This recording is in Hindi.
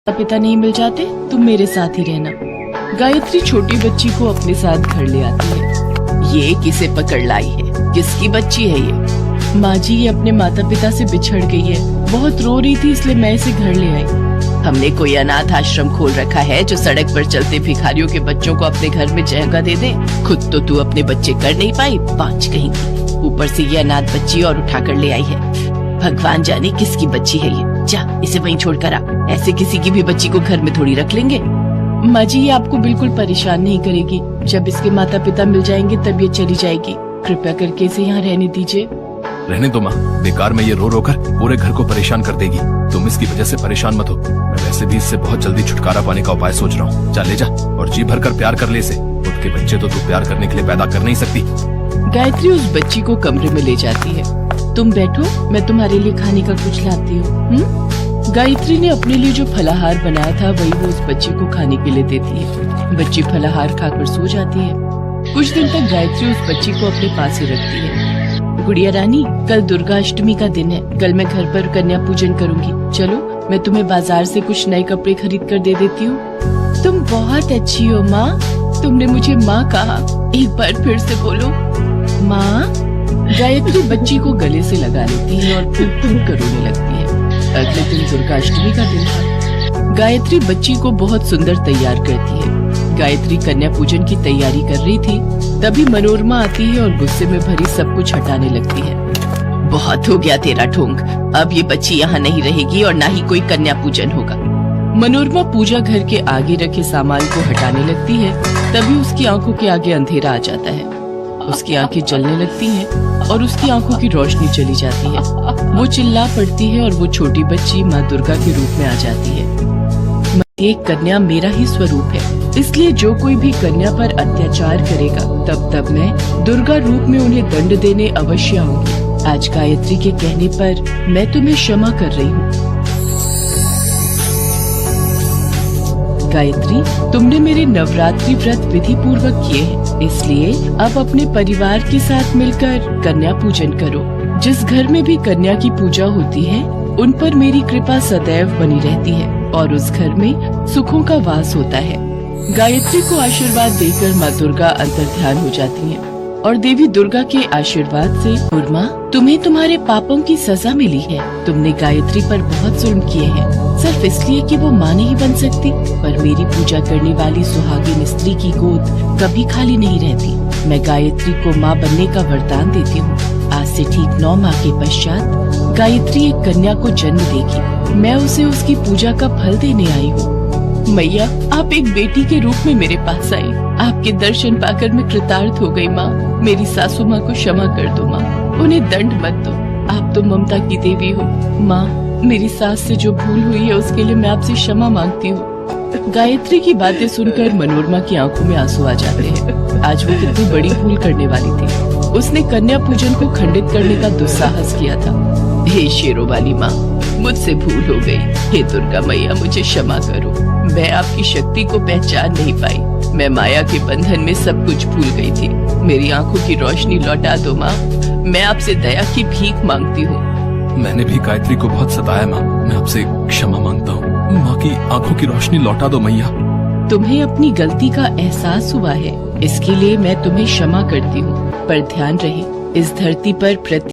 पिता नहीं मिल जाते तुम मेरे साथ ही रहना। गायत्री छोटी बच्ची को अपने साथ घर ले आती है। ये किसे पकड़ लाई है? किसकी बच्ची है ये? माँ जी, ये अपने माता पिता से बिछड़ गई है, बहुत रो रही थी इसलिए मैं इसे घर ले आई। हमने कोई अनाथ आश्रम खोल रखा है जो सड़क पर चलते भिखारियों के बच्चों को अपने घर में जगह दे दे? खुद तो तू अपने बच्चे कर नहीं पाई, पांच कहीं की, ऊपर से ये अनाथ बच्ची और उठा कर ले आई है। भगवान जाने किसकी बच्ची है ये। जा इसे वहीं छोड़ कर आ, ऐसे किसी की भी बच्ची को घर में थोड़ी रख लेंगे। माँ जी, ये आपको बिल्कुल परेशान नहीं करेगी, जब इसके माता पिता मिल जाएंगे तब ये चली जाएगी। कृपया करके इसे यहाँ रहने दीजिए। रहने दो माँ, बेकार में ये रो रो कर पूरे घर को परेशान कर देगी। तुम इसकी वजह से परेशान मत हो, मैं वैसे भी इससे बहुत जल्दी छुटकारा पाने का उपाय सोच रहा हूँ। जा ले जा और जी भर कर प्यार कर ले इसे। खुद के बच्चे तो तू प्यार करने के लिए पैदा कर नहीं सकती। गायत्री उस बच्ची को कमरे में ले जाती है। तुम बैठो, मैं तुम्हारे लिए खाने का कुछ लाती हूँ। गायत्री ने अपने लिए जो फलाहार बनाया था वही वो उस बच्ची को खाने के लिए देती है। बच्ची फलाहार खाकर सो जाती है। कुछ दिन तक गायत्री उस बच्ची को अपने पास ही रखती है। गुड़िया रानी, कल दुर्गा अष्टमी का दिन है, कल मैं घर पर कन्या पूजन करूँगी। चलो मैं तुम्हें बाजार से कुछ नए कपड़े खरीद कर दे देती हूँ। तुम बहुत अच्छी हो माँ। तुमने मुझे माँ कहा, एक बार फिर से बोलो माँ। गायत्री बच्ची को गले से लगा लेती है और फूंक कर रोने लगती है। अगले दिन दुर्गा अष्टमी का दिन था। गायत्री बच्ची को बहुत सुंदर तैयार करती है। गायत्री कन्या पूजन की तैयारी कर रही थी, तभी मनोरमा आती है और गुस्से में भरी सब कुछ हटाने लगती है। बहुत हो गया तेरा ढोंग, अब ये बच्ची यहाँ नहीं रहेगी और ना ही कोई कन्या पूजन होगा। मनोरमा पूजा घर के आगे रखे सामान को हटाने लगती है, तभी उसकी आंखों के आगे अंधेरा आ जाता है। उसकी आंखें जलने लगती हैं और उसकी आंखों की रोशनी चली जाती है। वो चिल्ला पड़ती है और वो छोटी बच्ची माँ दुर्गा के रूप में आ जाती है। एक कन्या मेरा ही स्वरूप है, इसलिए जो कोई भी कन्या पर अत्याचार करेगा तब मैं दुर्गा रूप में उन्हें दंड देने अवश्य आऊंगी। आज गायत्री के कहने पर मैं तुम्हें क्षमा कर रही हूँ। गायत्री, तुमने मेरे नवरात्रि व्रत विधि पूर्वक किए हैं, इसलिए अब अपने परिवार के साथ मिलकर कन्या पूजन करो। जिस घर में भी कन्या की पूजा होती है उन पर मेरी कृपा सदैव बनी रहती है और उस घर में सुखों का वास होता है। गायत्री को आशीर्वाद देकर माँ दुर्गा अंतर्ध्यान हो जाती हैं और देवी दुर्गा के आशीर्वाद से उर्मा, तुम्हें तुम्हारे पापों की सजा मिली है। तुमने गायत्री पर बहुत जुल्म किए हैं, सिर्फ इसलिए कि वो माँ नहीं बन सकती, पर मेरी पूजा करने वाली सुहागिन स्त्री की गोद कभी खाली नहीं रहती। मैं गायत्री को माँ बनने का वरदान देती हूँ। आज से ठीक 9 माह के पश्चात गायत्री एक कन्या को जन्म देगी। मैं उसे उसकी पूजा का फल देने आई हूँ। मैया, आप एक बेटी के रूप में मेरे पास आई। आपके दर्शन पाकर मैं कृतार्थ हो गई माँ। मेरी सासू माँ को क्षमा कर दो माँ, उन्हें दंड मत दो। आप तो ममता की देवी हो माँ। मेरी सास से जो भूल हुई है उसके लिए मैं आपसे क्षमा मांगती हूँ। गायत्री की बातें सुनकर मनोरमा की आंखों में आंसू आ जाते हैं। आज वो कितनी बड़ी भूल करने वाली थी। उसने कन्या पूजन को खंडित करने का दुस्साहस किया था। हे शेरों वाली माँ, मुझसे भूल हो गई। हे दुर्गा मैया, मुझे क्षमा करो। मैं आपकी शक्ति को पहचान नहीं पाई। मैं माया के बंधन में सब कुछ भूल गई थी। मेरी आंखों की रोशनी लौटा दो माँ। मैं आपसे दया की भीख मांगती हूँ। मैंने भी गायत्री को बहुत सताया माँ, मैं आपसे क्षमा मांगता हूँ। माँ की आंखों की रोशनी लौटा दो मैया। तुम्हें अपनी गलती का एहसास हुआ है, इसके लिए मैं तुम्हें क्षमा करती हूँ। पर ध्यान रहे, इस धरती पर प्रति